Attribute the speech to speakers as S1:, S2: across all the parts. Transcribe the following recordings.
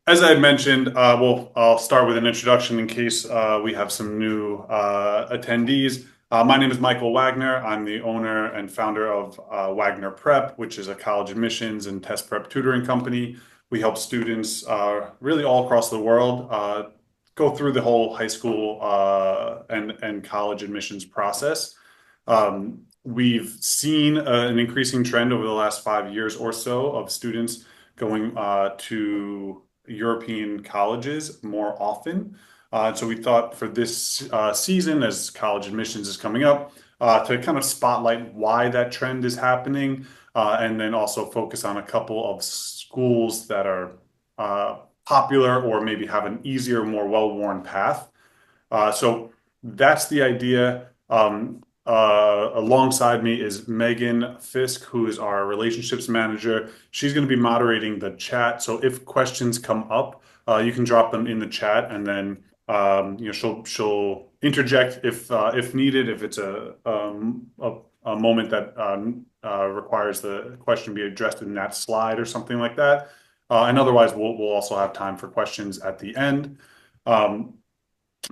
S1: As I had mentioned, I'll start with an introduction in case we have some new attendees. My name is Michael Wagner. I'm the owner and founder of Wagner Prep, which is a college admissions and test prep tutoring company. We help students really all across the world go through the whole high school and college admissions process. We've seen an increasing trend over the last 5 years or so of students going to European colleges more often. So we thought for this season, as college admissions is coming up, to kind of spotlight why that trend is happening, and then also focus on a couple of schools that are popular or maybe have an easier, more well-worn path. So that's the idea. Alongside me is Megan Fisk, who is our relationships manager. She's going to be moderating the chat. So if questions come up, you can drop them in the chat, and then she'll interject if needed. If it's a moment that requires the question be addressed in that slide or something like that. And otherwise, we'll also have time for questions at the end. Um,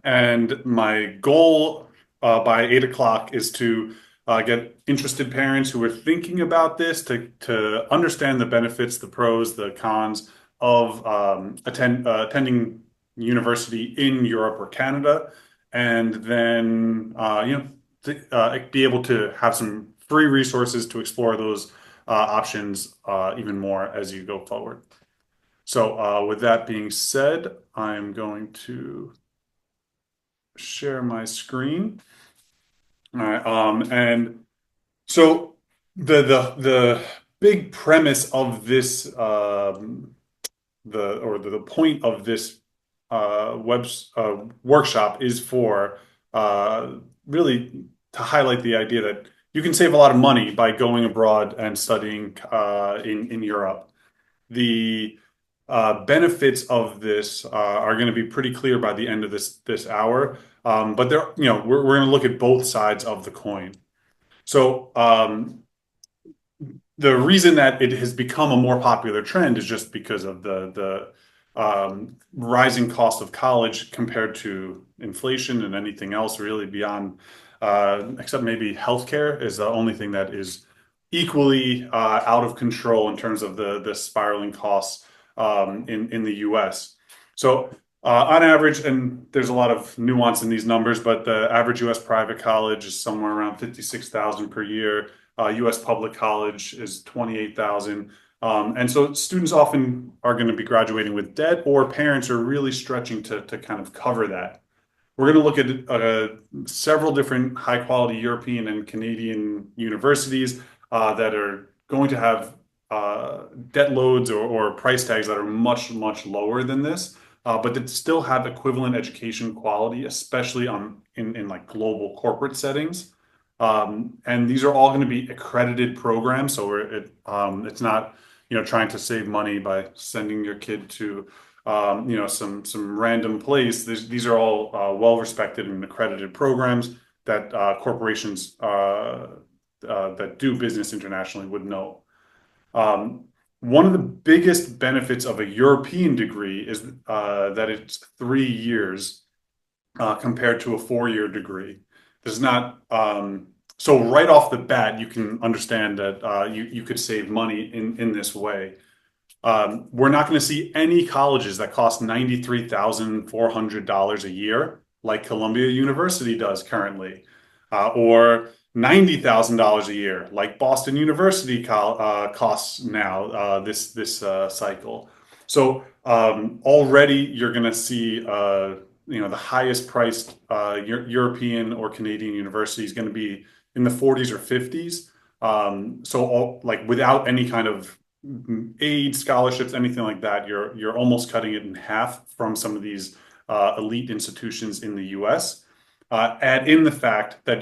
S1: and my goal by 8 o'clock is to get interested parents who are thinking about this to understand the benefits, the pros, the cons of attending university in Europe or Canada, and then be able to have some free resources to explore those options even more as you go forward. So, with that being said, I'm going to share my screen. All right. And so the big premise of this the point of this web workshop is for uh, really to highlight the idea that you can save a lot of money by going abroad and studying in Europe. The benefits of this are going to be pretty clear by the end of this hour. But we're going to look at both sides of the coin. So the reason that it has become a more popular trend is just because of the rising cost of college compared to inflation and anything else really beyond, except maybe healthcare is the only thing that is equally out of control in terms of the spiraling costs in the U.S. So on average, and there's a lot of nuance in these numbers, but the average U.S. private college is somewhere around 56,000 per year. U.S. public college is 28,000. And so students often are going to be graduating with debt, or parents are really stretching to kind of cover that. We're going to look at several different high quality European and Canadian universities that are going to have debt loads or price tags that are much, much lower than this, but that still have equivalent education quality, especially in like global corporate settings. And these are all going to be accredited programs, so it's not trying to save money by sending your kid to some random place. These are all well-respected and accredited programs that corporations that do business internationally would know. Um, One of the biggest benefits of a European degree is that it's 3 years compared to a 4-year degree. There's not so right off the bat, you can understand that you could save money in this way. We're not going to see any colleges that cost $93,400 a year, like Columbia University does currently, or $90,000 a year, like Boston University costs now this cycle. So already you're going to see the highest priced European or Canadian university is going to be in the 40s or 50s. Like without any kind of aid, scholarships, anything like that, you're almost cutting it in half from some of these elite institutions in the U.S. Add in the fact that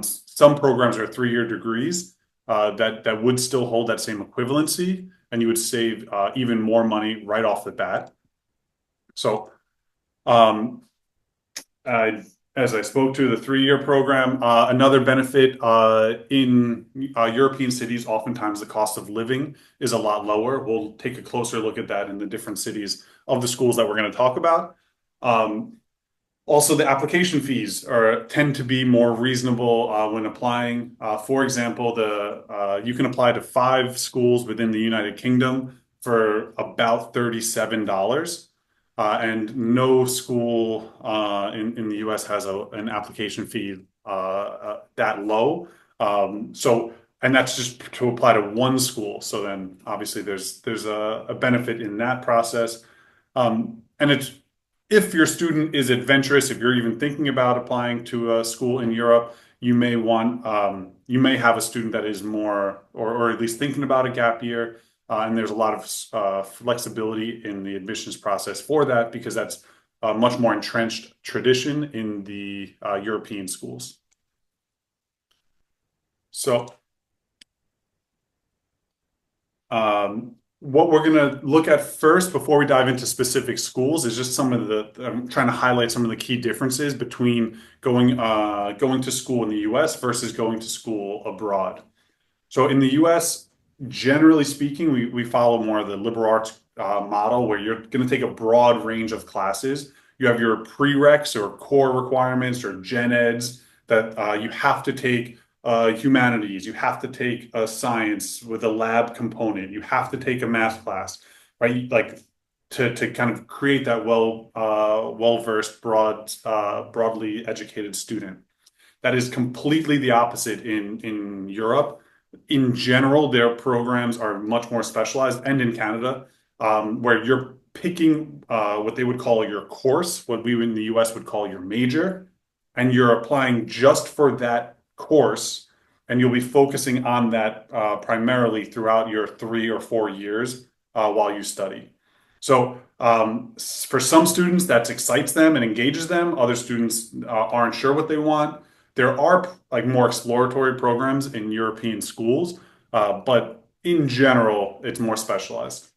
S1: some programs are 3-year degrees that would still hold that same equivalency, and you would save even more money right off the bat. So, um, uh, As I spoke to, the 3-year program, another benefit in European cities, oftentimes the cost of living is a lot lower. We'll take a closer look at that in the different cities of the schools that we're going to talk about. Um, Also, the application fees tend to be more reasonable when applying. For example, the you can apply to 5 schools within the United Kingdom for about $37, and no school in the U.S. has an application fee that low. And that's just to apply to one school. So then, obviously, there's a benefit in that process. And it's if your student is adventurous, if you're even thinking about applying to a school in Europe, you may have a student that is more, or at least thinking about a gap year, and there's a lot of flexibility in the admissions process for that because that's a much more entrenched tradition in the European schools. So what we're going to look at first before we dive into specific schools is just some of I'm trying to highlight some of the key differences between going to school in the US versus going to school abroad. So in the US, generally speaking, we follow more of the liberal arts model where you're going to take a broad range of classes. You have your prereqs or core requirements or gen eds that you have to take humanities, you have to take a science with a lab component, you have to take a math class, right? Like to kind of create that well-versed, broadly educated student. That is completely the opposite in Europe. In general, their programs are much more specialized, and in Canada, where you're picking what they would call your course, what we in the US would call your major, and you're applying just for that course, and you'll be focusing on that primarily throughout your 3 or 4 years while you study. So for some students, that excites them and engages them. Other students aren't sure what they want. There are like more exploratory programs in European schools, but in general, it's more specialized.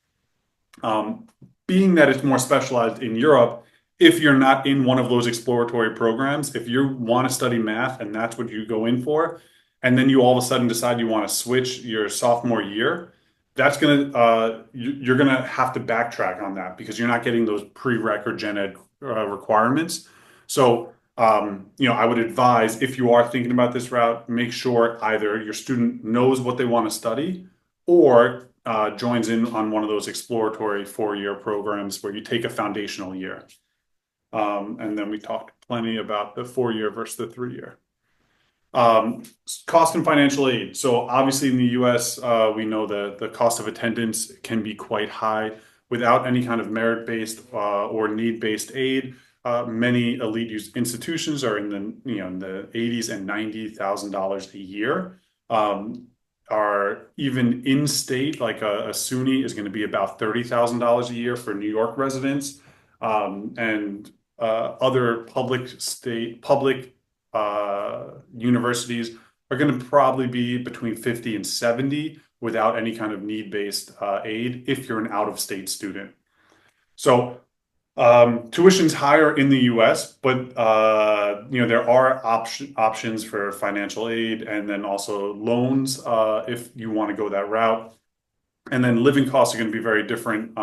S1: Um, Being that it's more specialized in Europe, if you're not in one of those exploratory programs, if you want to study math and that's what you go in for, and then you all of a sudden decide you want to switch your sophomore year, you're gonna have to backtrack on that because you're not getting those prereq or gen ed requirements. So I would advise if you are thinking about this route, make sure either your student knows what they want to study or joins in on one of those exploratory 4-year programs where you take a foundational year. And then we talked plenty about the 4-year versus the 3-year. Cost and financial aid. So obviously in the US, we know the cost of attendance can be quite high without any kind of merit-based or need-based aid. Many elite institutions are in the 80s and $90,000 a year. Are even in state, like a SUNY is going to be about $30,000 a year for New York residents, and other public universities are going to probably be between 50 and 70 without any kind of need-based aid if you're an out-of-state student. So tuition's higher in the US, but there are options for financial aid and then also loans if you want to go that route. And then living costs are going to be very different,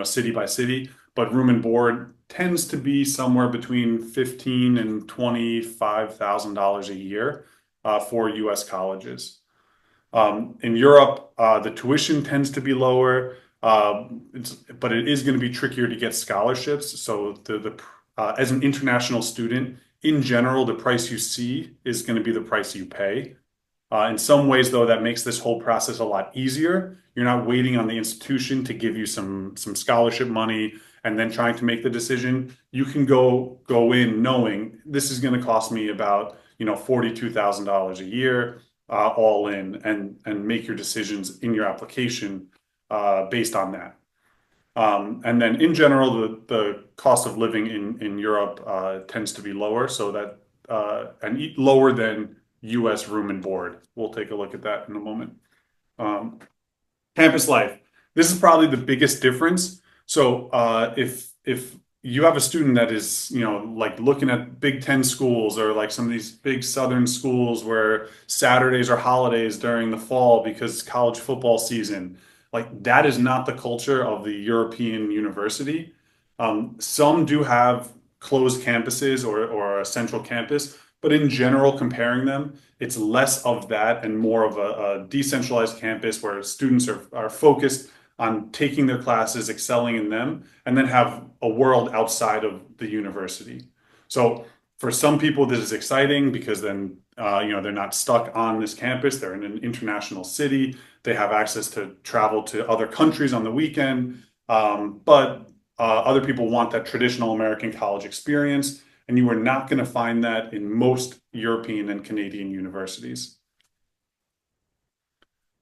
S1: city by city, but room and board tends to be somewhere between $15,000 and $25,000 a year for US colleges. In Europe, the tuition tends to be lower, but it is going to be trickier to get scholarships. So as an international student, in general, the price you see is going to be the price you pay. In some ways, though, that makes this whole process a lot easier. You're not waiting on the institution to give you some scholarship money and then trying to make the decision. You can go in knowing this is going to cost me about $42,000 a year all in, and make your decisions in your application based on that. And then in general, the cost of living in Europe tends to be lower, so that and lower than US room and board. We'll take a look at that in a moment. Campus life. This is probably the biggest difference. So if you have a student that is, like looking at Big Ten schools or like some of these big Southern schools where Saturdays are holidays during the fall because college football season. Like that is not the culture of the European university. Some do have closed campuses or a central campus, but in general, comparing them, it's less of that and more of a decentralized campus where students are focused on taking their classes, excelling in them, and then have a world outside of the university. So for some people, this is exciting because then they're not stuck on this campus. They're in an international city. They have access to travel to other countries on the weekend. But other people want that traditional American college experience, and you are not going to find that in most European and Canadian universities.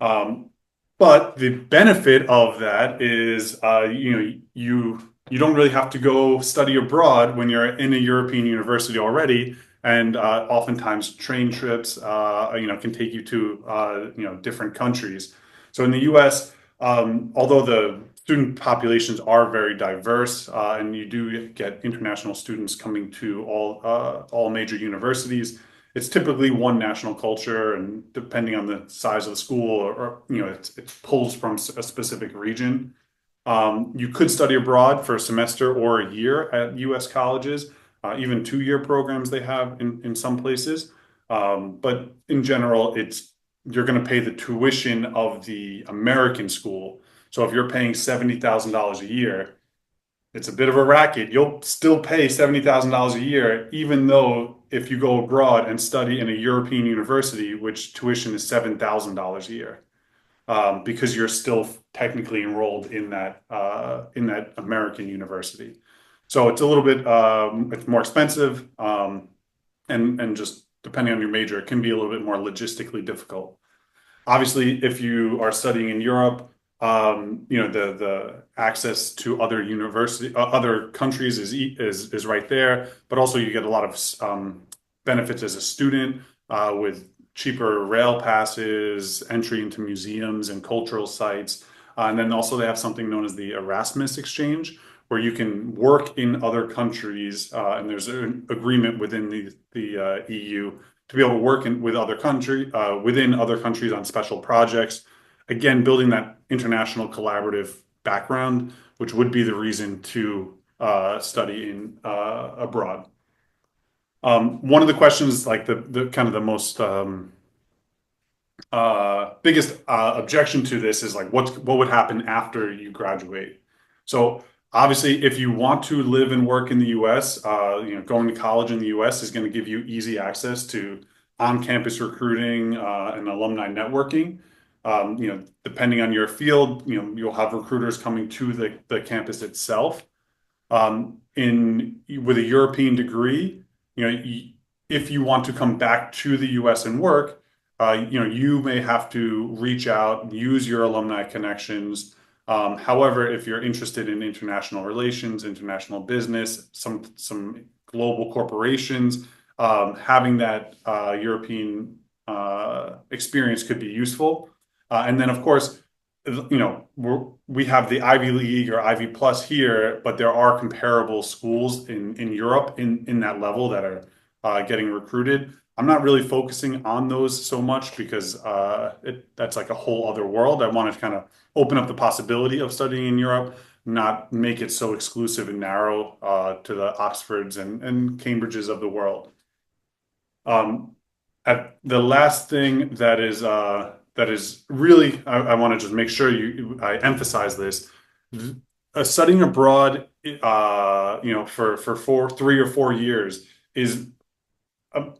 S1: Um, but the benefit of that is, you don't really have to go study abroad when you're in a European university already, and oftentimes train trips, can take you to different countries. So in the U.S., although the student populations are very diverse, and you do get international students coming to all major universities, it's typically one national culture, and depending on the size of the school, or it pulls from a specific region. You could study abroad for a semester or a year at U.S. colleges, even 2-year programs they have in some places. But in general, it's you're going to pay the tuition of the American school. So if you're paying $70,000 a year, it's a bit of a racket. You'll still pay $70,000 a year, even though if you go abroad and study in a European university, which tuition is $7,000 a year, because you're still technically enrolled in that American university. So it's a little bit it's more expensive, and just depending on your major, it can be a little bit more logistically difficult. Obviously, if you are studying in Europe, the access to other countries is right there. But also, you get a lot of benefits as a student with cheaper rail passes, entry into museums and cultural sites, and then also they have something known as the Erasmus Exchange, where you can work in other countries, and there's an agreement within the EU to be able to work within other countries on special projects. Again, building that international collaborative background, which would be the reason to study in abroad. One of the questions, like the kind of the most biggest objection to this is like what would happen after you graduate. So obviously, if you want to live and work in the U.S., going to college in the U.S. is going to give you easy access to on-campus recruiting and alumni networking. Depending on your field, you'll have recruiters coming to the campus itself. In with a European degree, if you want to come back to the U.S. and work, you may have to reach out, use your alumni connections. However, if you're interested in international relations, international business, some global corporations, having that European experience could be useful. And then, of course, we have the Ivy League or Ivy Plus here, but there are comparable schools in Europe in that level that are getting recruited. I'm not really focusing on those so much because that's like a whole other world. I want to kind of open up the possibility of studying in Europe, not make it so exclusive and narrow to the Oxfords and Cambridges of the world. Um, the last thing that is really I want to just make sure I emphasize this. Studying abroad, for 3 or 4 years is a,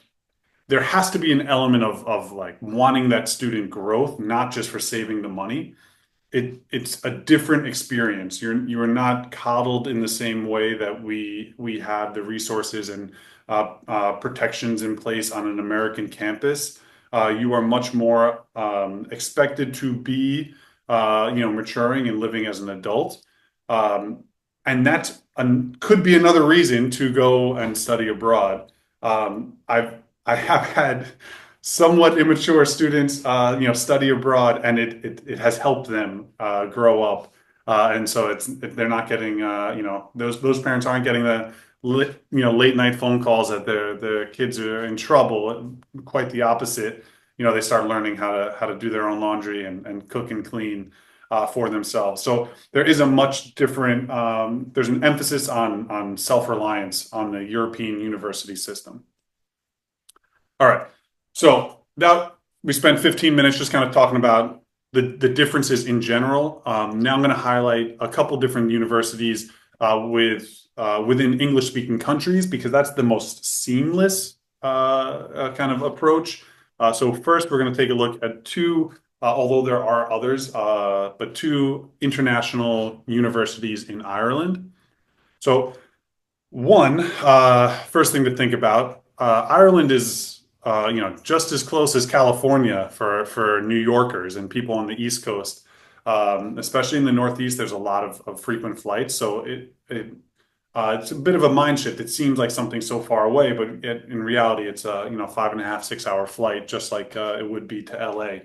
S1: there has to be an element of like wanting that student growth, not just for saving the money. It's a different experience. You are not coddled in the same way that we have the resources and protections in place on an American campus. You are much more expected to be maturing and living as an adult. Um, and that could be another reason to go and study abroad. I have had somewhat immature students, study abroad, and it has helped them grow up. And so they're not getting those parents aren't getting the late night phone calls that their kids are in trouble. Quite the opposite. They start learning how to do their own laundry and cook and clean for themselves. So there is a much different there's an emphasis on self-reliance on the European university system. All right. So that we spent 15 minutes just kind of talking about the differences in general. Now I'm going to highlight a couple different universities within English speaking countries because that's the most seamless kind of approach. So first, we're going to take a look at two, although there are others, but two international universities in Ireland. So one, first thing to think about, Ireland is, just as close as California for New Yorkers and people on the East Coast. Especially in the Northeast, there's a lot of frequent flights, so it's a bit of a mind shift. It seems like something so far away, but in reality, it's a 5.5, 6 hour flight, just like it would be to LA.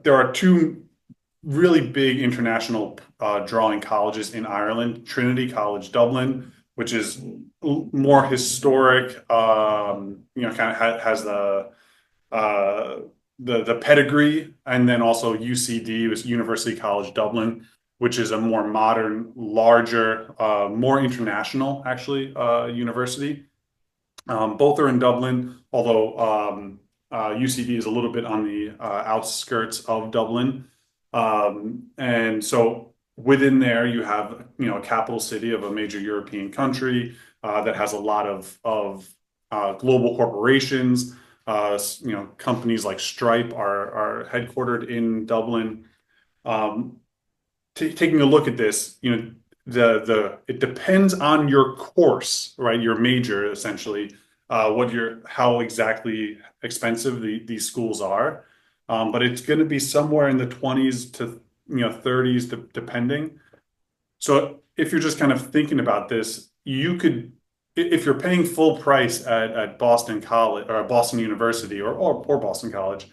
S1: There are two really big international drawing colleges in Ireland. Trinity College Dublin, which is more historic, kind of has uh, the pedigree, and then also UCD, was University College Dublin, which is a more modern, larger, more international, actually, university. Both are in Dublin, although UCD is a little bit on the outskirts of Dublin. And so within there, you have a capital city of a major European country that has a lot of global corporations. Companies like Stripe are headquartered in Dublin. Um, Taking a look at this, the it depends on your course, right? Your major, essentially, how exactly expensive these schools are. But it's going to be somewhere in the 20s to 30s, depending. So if you're just kind of thinking about this, if you're paying full price at Boston College or Boston University or Boston College,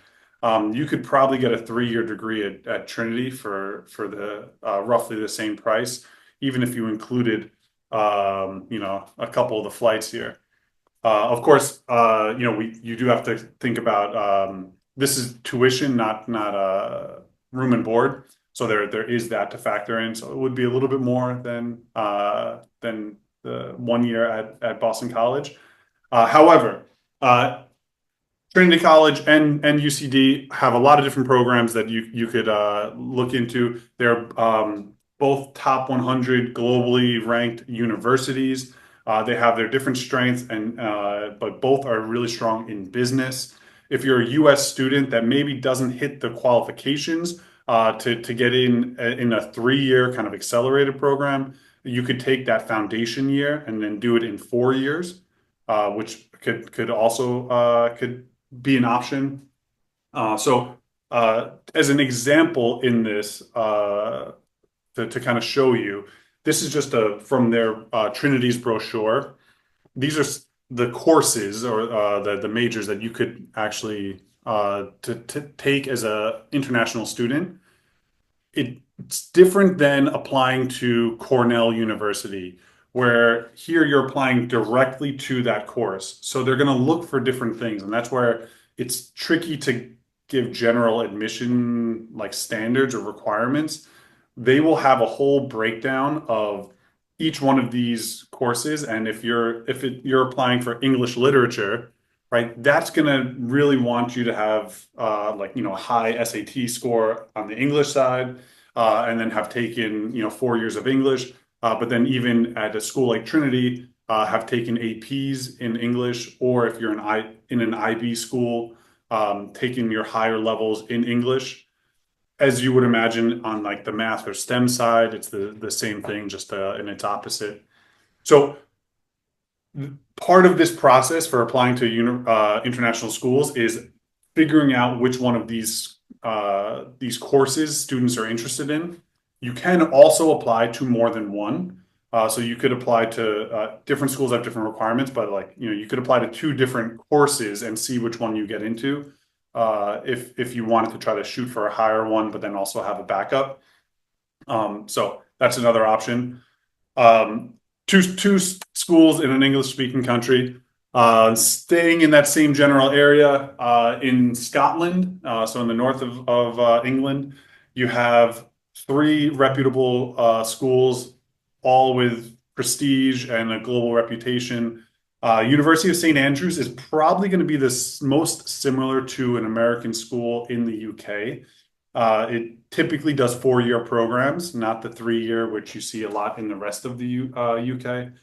S1: you could probably get a 3 year degree at Trinity for the roughly the same price, even if you included a couple of the flights here. Of course, you do have to think about this is tuition, not room and board. So there is that to factor in. So it would be a little bit more than the 1 year at Boston College. However, Trinity College and UCD have a lot of different programs that you could look into. They're both top 100 globally ranked universities. They have their different strengths, but both are really strong in business. If you're a U.S. student that maybe doesn't hit the qualifications to get in a 3 year kind of accelerated program, you could take that foundation year and then do it in 4 years, which could also could be an option. As an example in this, to kind of show you, this is just from their Trinity's brochure. These are the courses or the majors that you could actually to take as a international student. It's different than applying to Cornell University, where here you're applying directly to that course. So they're going to look for different things, and that's where it's tricky to give general admission like standards or requirements. They will have a whole breakdown of each one of these courses, and if you're applying for English literature, right, that's going to really want you to have a high SAT score on the English side, and then have taken 4 years of English. But then even at a school like Trinity, have taken APs in English, or if you're in an IB school, taking your higher levels in English. As you would imagine on like the math or STEM side, it's the same thing, just in its opposite. So part of this process for applying to international schools is figuring out which one of these courses students are interested in. You can also apply to more than one. So you could apply to different schools have different requirements, but you could apply to two different courses and see which one you get into. if you wanted to try to shoot for a higher one, but then also have a backup. So that's another option. Um, two schools in an English-speaking country. Staying in that same general area in Scotland, so in the north of England, you have three reputable schools, all with prestige and a global reputation. University of St. Andrews is probably going to be the most similar to an American school in the UK. It typically does 4-year programs, not the 3-year, which you see a lot in the rest of the UK.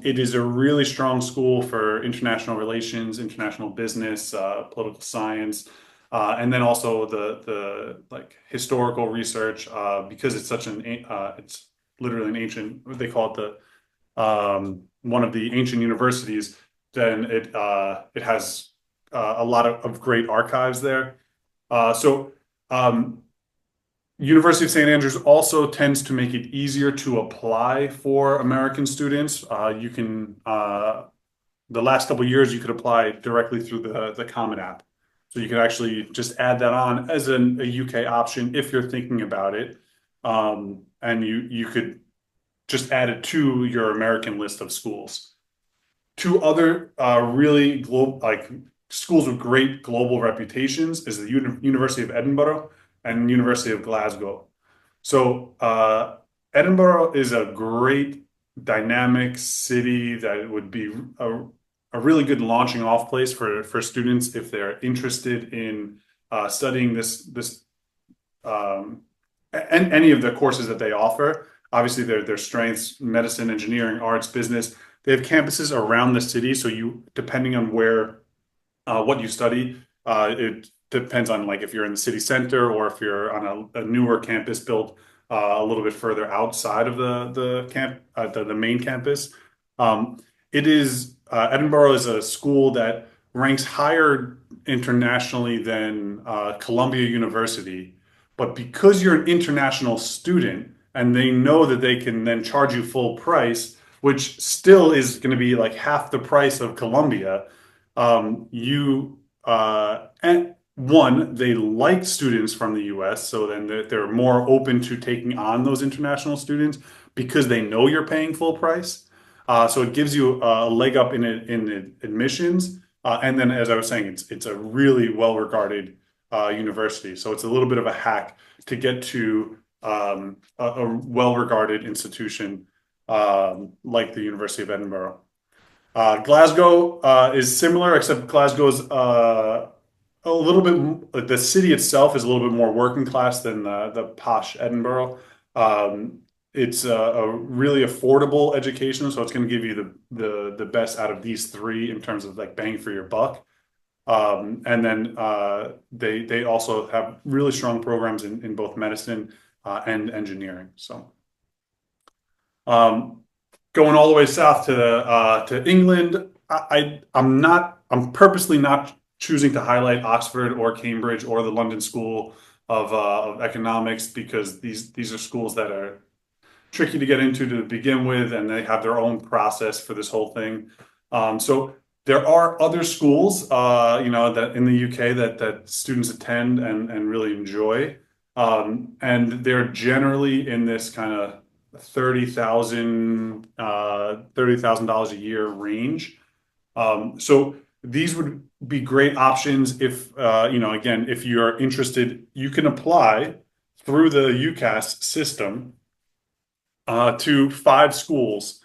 S1: It is a really strong school for international relations, international business, political science, and then also the like historical research, because it's such it's literally an ancient, what they call it, the one of the ancient universities. Then it has a lot of great archives there. So University of St. Andrews also tends to make it easier to apply for American students. You can the last couple of years you could apply directly through the Common App, so you can actually just add that on as a UK option if you're thinking about it, and you could just add it to your American list of schools. Two other really global like schools with great global reputations is the University of Edinburgh and University of Glasgow. So Edinburgh is a great dynamic city that would be a really good launching off place for students if they're interested in studying this and any of the courses that they offer. Obviously, their strengths: medicine, engineering, arts, business. They have campuses around the city, so you, depending on where what you study, it depends on like if you're in the city center or if you're on a newer campus built a little bit further outside of the main campus. It is Edinburgh is a school that ranks higher internationally than Columbia University, but because you're an international student and they know that they can then charge you full price, which still is going to be like half the price of Columbia. You and one, they like students from the US, so then they're more open to taking on those international students because they know you're paying full price. So it gives you a leg up in admissions. And then, as I was saying, it's a really well-regarded university. So it's a little bit of a hack to get to a well-regarded institution like the University of Edinburgh. Glasgow is similar, except Glasgow's a little bit. The city itself is a little bit more working class than the posh Edinburgh. It's a really affordable education, so it's going to give you the best out of these three in terms of like bang for your buck. And then they also have really strong programs in both medicine and engineering. So. Um, Going all the way south to England, I'm purposely not choosing to highlight Oxford or Cambridge or the London School of Economics because these are schools that are tricky to get into to begin with, and they have their own process for this whole thing. So there are other schools, that in the UK that students attend and really enjoy, and they're generally in this kind of $30,000 a year range. So these would be great options if again, if you're interested, you can apply through the UCAS system to 5 schools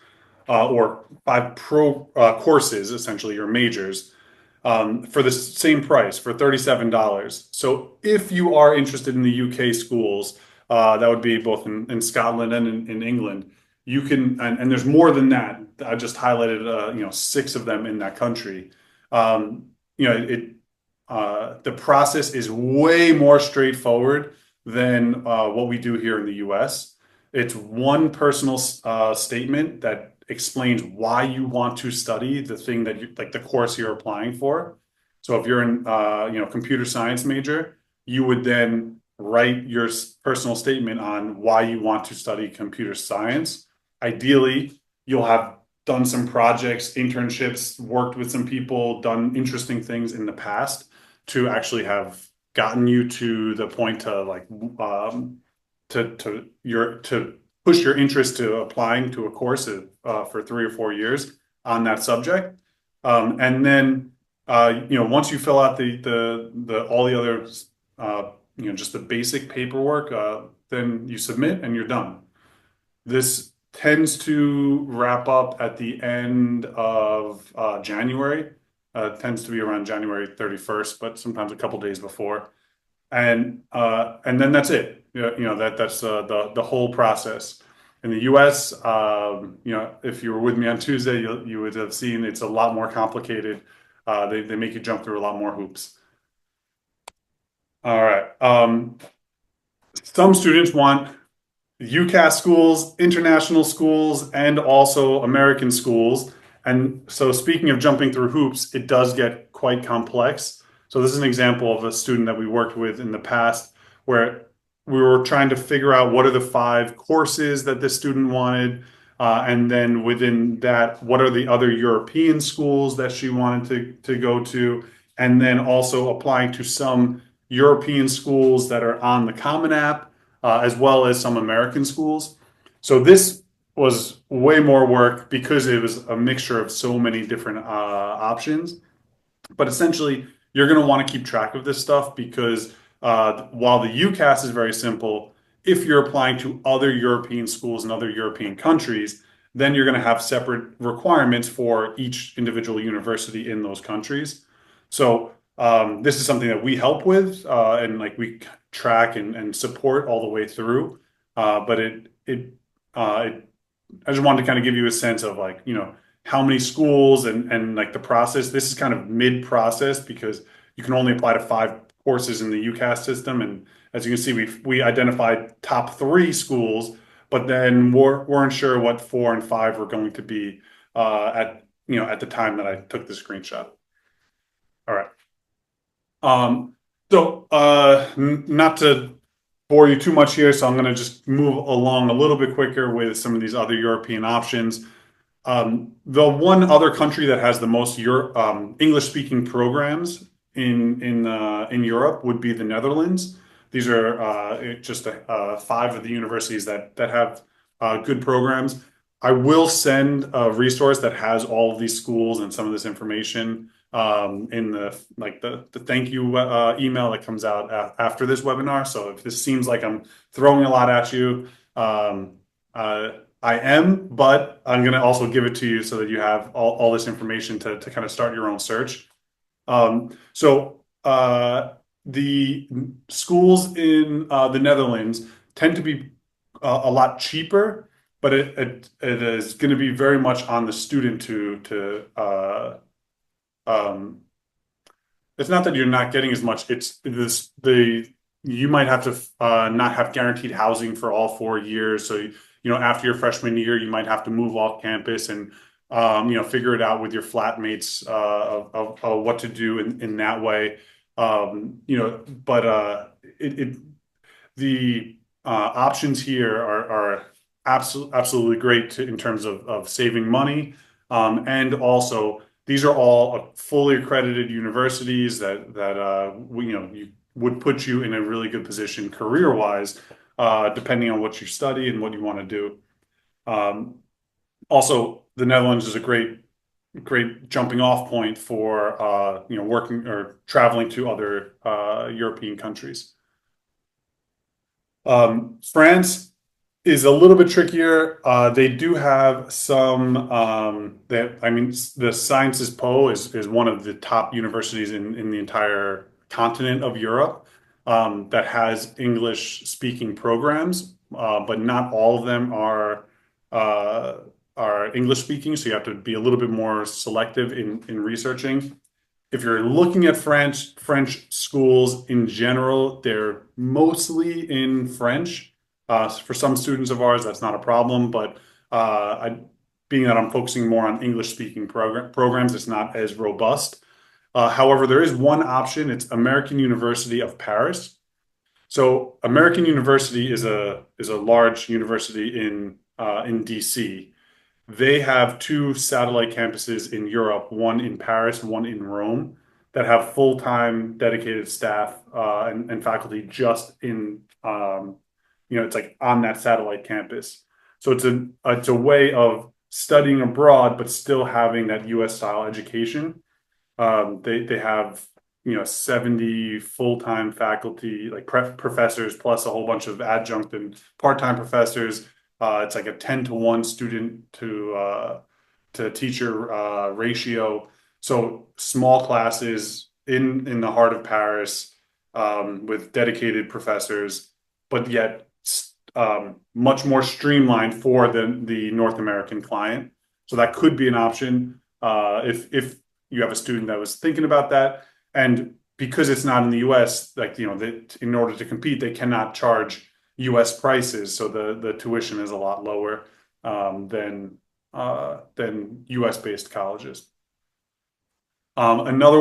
S1: or 5 courses, essentially your majors, for the same price, for $37. So if you are interested in the UK schools, that would be both in Scotland and in England. You can, and there's more than that. I just highlighted, 6 of them in that country. The process is way more straightforward than what we do here in the US. It's one personal statement that explains why you want to study the thing that like the course you're applying for. So if you're in, computer science major, you would then write your personal statement on why you want to study computer science. Ideally, you'll have done some projects, internships, worked with some people, done interesting things in the past to actually have gotten you to the point to like to push your interest to applying to a course for 3 or 4 years on that subject. And then once you fill out the all the other just the basic paperwork, then you submit and you're done. This tends to wrap up at the end of January. Tends to be around January 31st, but sometimes a couple days before. And then that's it. That's the whole process. In the U.S., if you were with me on Tuesday, you would have seen it's a lot more complicated. They make you jump through a lot more hoops. All right. Some students want UCAS schools, international schools, and also American schools. And so, speaking of jumping through hoops, it does get quite complex. So, this is an example of a student that we worked with in the past where we were trying to figure out what are the 5 courses that this student wanted. And then within that, what are the other European schools that she wanted to go to? And then also applying to some European schools that are on the Common App as well as some American schools. So this was way more work because it was a mixture of so many different options. But essentially, you're going to want to keep track of this stuff because while the UCAS is very simple, if you're applying to other European schools in other European countries, then you're going to have separate requirements for each individual university in those countries. So this is something that we help with and like we track and support all the way through. But I just wanted to kind of give you a sense of like, how many schools and like the process. This is kind of mid-process because you can only apply to 5 courses in the UCAS system. And as you can see, we identified top 3 schools, but then weren't sure what 4 and 5 were going to be at the time that I took the screenshot. All right. Not to bore you too much here, so I'm going to just move along a little bit quicker with some of these other European options. The one other country that has the most English-speaking programs in Europe would be the Netherlands. These are just 5 of the universities that have good programs. I will send a resource that has all of these schools and some of this information in the thank you email that comes out after this webinar. So if this seems like I'm throwing a lot at you, I am, but I'm going to also give it to you so that you have all this information to kind of start your own search. The schools in the Netherlands tend to be a lot cheaper, but it is going to be very much on the student to um, it's not that you're not getting as much. It's this the you might have to not have guaranteed housing for all 4 years. So after your freshman year, you might have to move off campus and figure it out with your flatmates of what to do in that way. But the options here are absolutely great in terms of saving money. And also, these are all fully accredited universities you would put you in a really good position career-wise, depending on what you study and what you want to do. Also, the Netherlands is a great jumping off point for working or traveling to other European countries. France is a little bit trickier. They do have some the Sciences Po is one of the top universities in the entire continent of Europe that has English speaking programs, but not all of them are English speaking, so you have to be a little bit more selective in researching. If you're looking at French schools in general, they're mostly in French. For some students of ours, that's not a problem, but being that I'm focusing more on English-speaking programs, it's not as robust. However, there is one option. It's American University of Paris. So American University is a large university in DC. They have 2 satellite campuses in Europe, one in Paris, one in Rome. that have full-time dedicated staff and faculty just in it's like on that satellite campus. So it's a way of studying abroad, but still having that U.S. style education. They have 70 full-time faculty, like professors, plus a whole bunch of adjunct and part-time professors. It's like a 10-to-1 student to teacher ratio. So small classes in the heart of Paris, with dedicated professors, but yet much more streamlined for the North American client. So that could be an option if you have a student that was thinking about that. And because it's not in the US, like, in order to compete, they cannot charge US prices. So the tuition is a lot lower than US based colleges. Another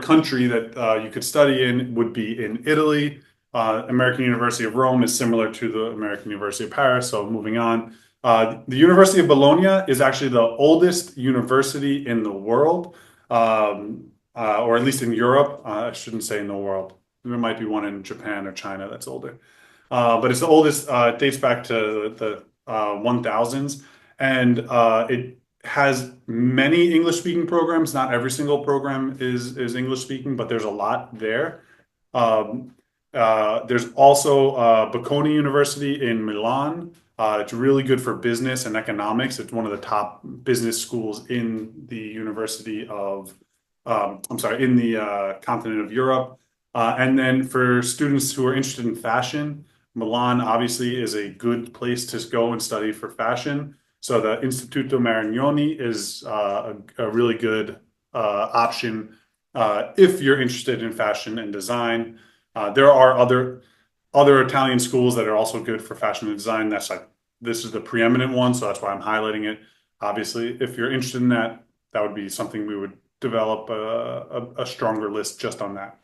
S1: country that you could study in would be in Italy. American University of Rome is similar to the American University of Paris. So moving on, the University of Bologna is actually the oldest university in the world, or at least in Europe. I shouldn't say in the world. There might be one in Japan or China that's older. But it's the oldest, dates back to the 1000s. And it has many English speaking programs. Not every single program is English speaking, but there's a lot there. Um, there's also Bocconi University in Milan. It's really good for business and economics. It's one of the top business schools in the University of, I'm sorry, in the continent of Europe. And then for students who are interested in fashion, Milan obviously is a good place to go and study for fashion. So the Istituto Marignoni is a really good option if you're interested in fashion and design. There are other Italian schools that are also good for fashion and design. This is the preeminent one, so that's why I'm highlighting it. Obviously, if you're interested in that, that would be something we would develop a stronger list just on that.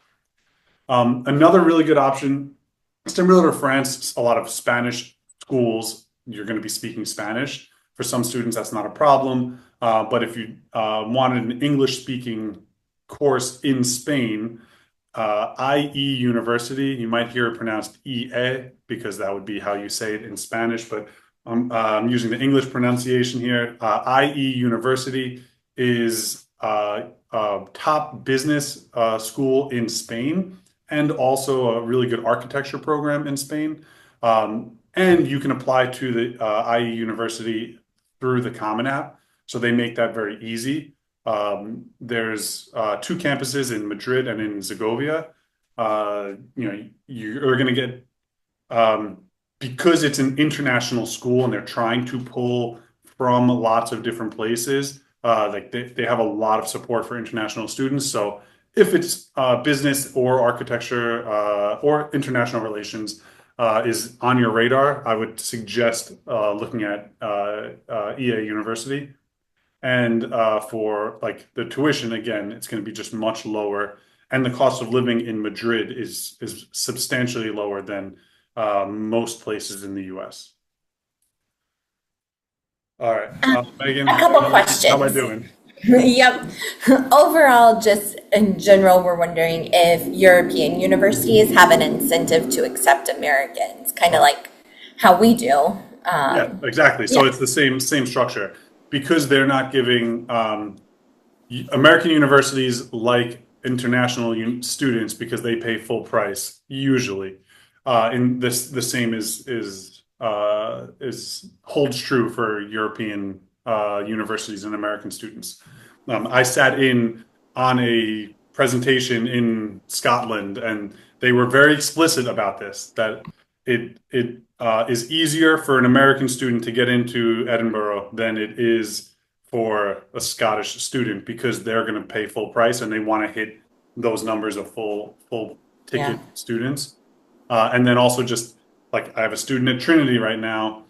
S1: Another really good option, similar to France, a lot of Spanish schools, you're going to be speaking Spanish. For some students, that's not a problem. But if you wanted an English speaking course in Spain, IE University, you might hear it pronounced EA because that would be how you say it in Spanish, but I'm using the English pronunciation here. IE University is a top business school in Spain and also a really good architecture program in Spain. And you can apply to the IE University through the Common App. So they make that very easy. There's two campuses in Madrid and in Segovia. You're going to get, because it's an international school and they're trying to pull from lots of different places, like they have a lot of support for international students. So if it's business or architecture or international relations is on your radar, I would suggest looking at EA University. And for like the tuition, again, it's going to be just much lower. And the cost of living in Madrid is substantially lower than most places in the US. All right, Megan,
S2: A couple
S1: how am I
S2: questions.
S1: doing?
S2: Yep. Overall, just in general, we're wondering if European universities have an incentive to accept Americans, kind of like how we do.
S1: Yeah, exactly.
S2: Yeah,
S1: So it's the same structure because they're not giving American universities like international students because they pay full price usually. And the same is holds true for European universities and American students. I sat in on a presentation in Scotland, and they were very explicit about this, that it is easier for an American student to get into Edinburgh than it is for a Scottish student because they're going to pay full price and they want to hit those numbers of full
S2: yeah,
S1: ticket students. And then also just like I have a student at Trinity right now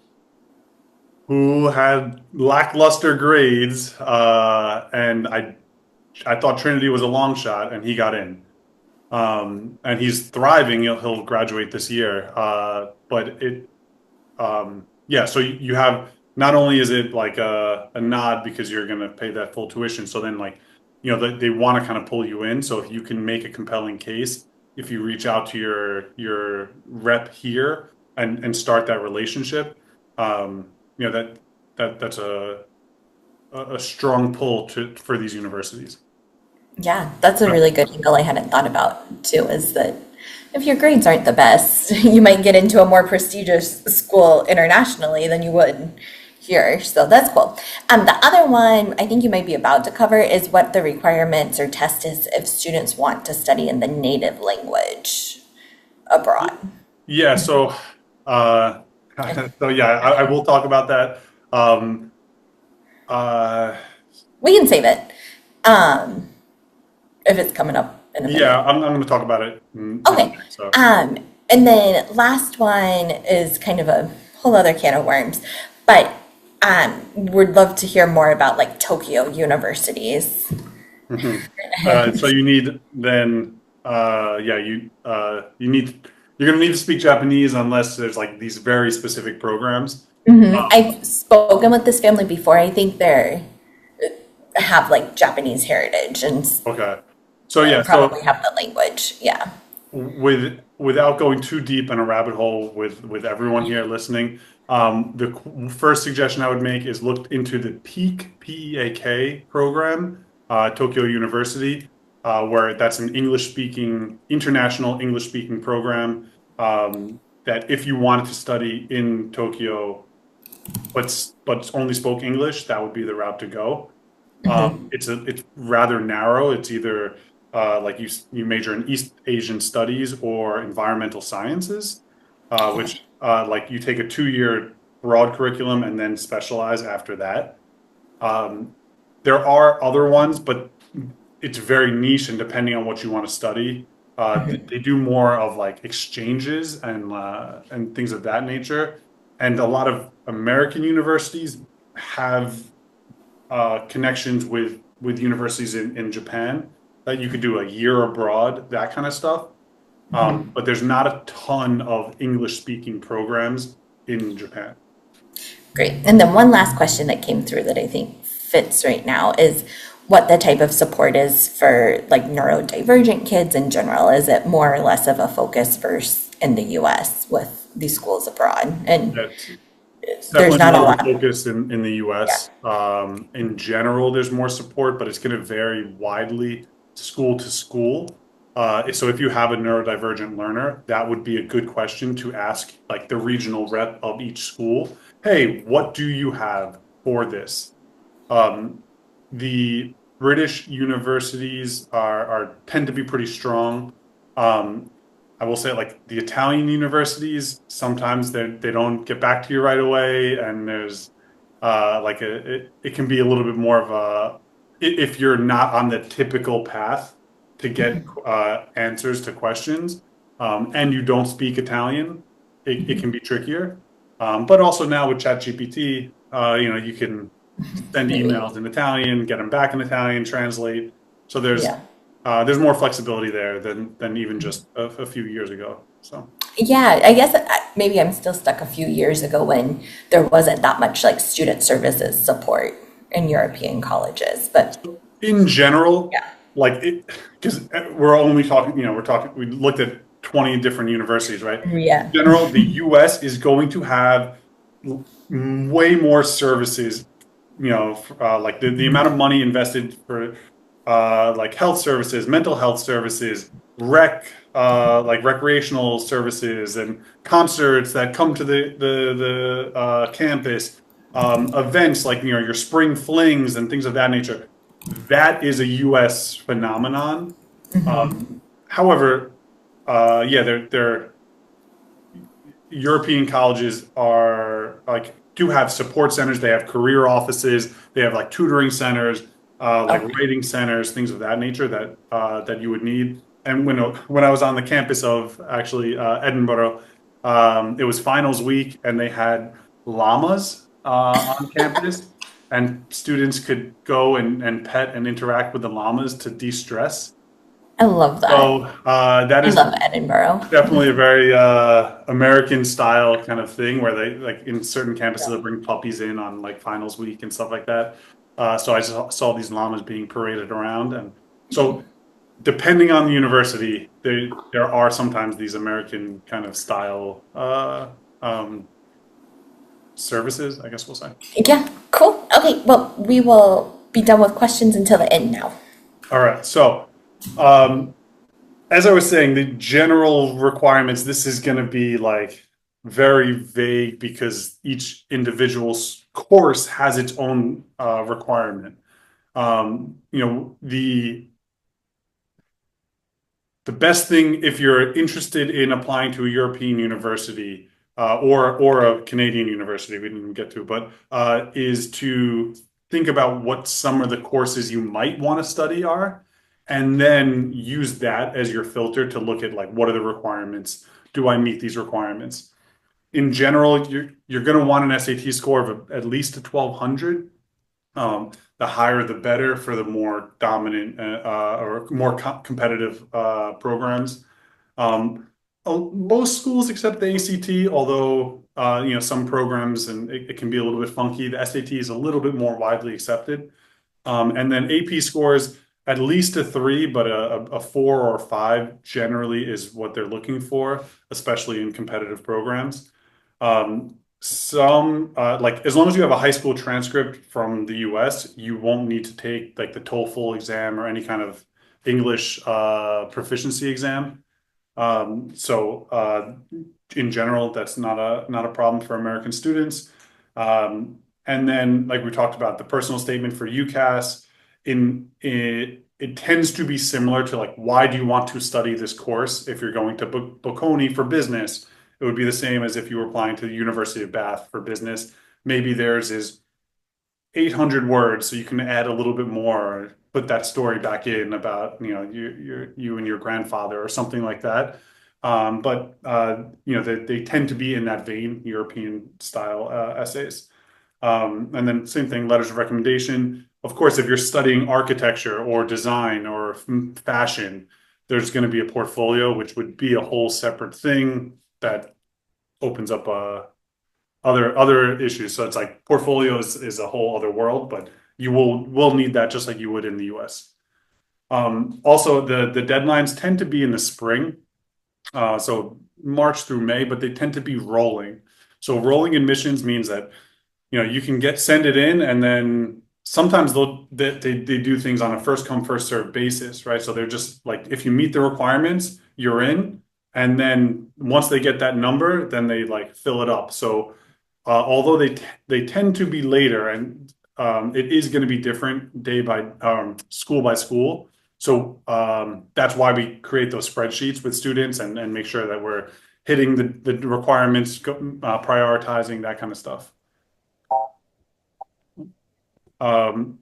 S1: who had lackluster grades, and I thought Trinity was a long shot, and he got in. And he's thriving. He'll graduate this year. But yeah. So you have not only is it like a nod because you're going to pay that full tuition. So then like they want to kind of pull you in. So if you can make a compelling case, if you reach out to your rep here and start that relationship, that's a strong pull for these universities.
S2: Yeah, that's a
S1: Yeah.
S2: really good angle I hadn't thought about too, is that if your grades aren't the best, you might get into a more prestigious school internationally than you would here. So that's cool. The other one I think you might be about to cover is what the requirements or test is if students want to study in the native language abroad.
S1: Yeah, so uh so yeah, I will talk about that. Um uh
S2: We can save it um, if it's coming up in a
S1: yeah,
S2: minute.
S1: I'm going to talk about it in a
S2: Okay.
S1: minute. So
S2: Um, and then last one is kind of a whole other can of worms, but would love to hear more about like Tokyo universities.
S1: mhm. So you need then yeah, you're going to need to speak Japanese unless there's like these very specific programs.
S2: I've spoken with this family before. I think they're have like Japanese heritage and
S1: Okay. So yeah, so
S2: probably have the language. Yeah.
S1: without going too deep in a rabbit hole with everyone here listening, first suggestion I would make is look into the PEAK program, Tokyo University, where that's an English speaking international English speaking program, that if you wanted to study in Tokyo but only spoke English, that would be the route to go. It's rather narrow. It's either like you major in East Asian studies or environmental sciences, which like you take a 2-year broad curriculum and then specialize after that. Um, there are other ones, but it's very niche and depending on what you want to study. They do more of like exchanges and things of that nature. And a lot of American universities have connections with universities in Japan that you could do a year abroad, that kind of stuff. But there's not a ton of English speaking programs in Japan.
S2: Great. And then one last question that came through that I think fits right now is what the type of support is for like neurodivergent kids in general. Is it more or less of a focus versus in the US with these schools abroad? And
S1: That's
S2: there's
S1: definitely
S2: not a
S1: more of a
S2: lot.
S1: focus in the
S2: Yeah.
S1: US. In general, there's more support, but it's going to vary widely school to school. So if you have a neurodivergent learner, that would be a good question to ask, like the regional rep of each school. Hey, what do you have for this? Um, the British universities are tend to be pretty strong. Um, I will say, like the Italian universities, sometimes they don't get back to you right away, and there's like it can be a little bit more of if you're not on the typical path to get answers to questions, and you don't speak Italian, it can be trickier. But also now with ChatGPT, you can send
S2: Maybe.
S1: emails in Italian, get them back in Italian, translate. So
S2: Yeah.
S1: there's more flexibility there than even just a few years ago. So
S2: Yeah, I guess maybe I'm still stuck a few years ago when there wasn't that much like student services support in European colleges. But
S1: in general,
S2: yeah,
S1: like it, because we're only talking, we looked at 20 different universities, right? In
S2: yeah.
S1: general, the US is going to have way more services, like the amount of money invested for like health services, mental health services, like recreational services and concerts that come to the campus, events like your spring flings and things of that nature. That is a U.S. phenomenon. However, yeah, they're European colleges are like do have support centers. They have career offices. They have like tutoring centers, like
S2: Okay.
S1: writing centers, things of that nature that you would need. And when I was on the campus of actually Edinburgh, it was finals week, and they had llamas on campus, and students could go and pet and interact with the llamas to de-stress.
S2: I love that.
S1: So that
S2: I
S1: is
S2: love Edinburgh.
S1: definitely a very American style kind of thing where they like in certain campuses
S2: Yeah.
S1: they bring puppies in on like finals week and stuff like that. So I just saw these llamas being paraded around, and so depending on the university, there are sometimes these American kind of style services, I guess we'll say.
S2: Yeah, cool. Okay, well, we will be done with questions until the end now.
S1: All right. So, um, as I was saying, the general requirements, this is going to be like very vague because each individual's course has its own requirement. The best thing if you're interested in applying to a European university or a Canadian university, we didn't get to, but is to think about what some of the courses you might want to study are, and then use that as your filter to look at like what are the requirements? Do I meet these requirements? In general, you're going to want an SAT score of at least a 1200. The higher the better for the more dominant or more competitive programs. Um, Most schools accept the ACT, although some programs and it can be a little bit funky. The SAT is a little bit more widely accepted. And then AP scores at least a 3, but a 4 or a 5 generally is what they're looking for, especially in competitive programs. Some like as long as you have a high school transcript from the US, you won't need to take like the TOEFL exam or any kind of English proficiency exam. So in general, that's not a problem for American students. And then, like we talked about, the personal statement for UCAS, it tends to be similar to like why do you want to study this course? If you're going to Bocconi for business, it would be the same as if you were applying to the University of Bath for business. Maybe theirs is 800 words, so you can add a little bit more, put that story back in about you and your grandfather or something like that. But they tend to be in that vein, European style essays. And then same thing, letters of recommendation. Of course, if you're studying architecture or design or fashion, there's going to be a portfolio, which would be a whole separate thing that opens up other issues. So it's like portfolio is a whole other world, but you will need that just like you would in the US. Also, the deadlines tend to be in the spring, so March through May, but they tend to be rolling. So rolling admissions means that you can send it in, and then sometimes they do things on a first come first served basis, right? So they're just like if you meet the requirements, you're in, and then once they get that number, then they like fill it up. So although they tend to be later, and it is going to be different day by school by school. So that's why we create those spreadsheets with students and make sure that we're hitting the requirements, prioritizing that kind of stuff. Um,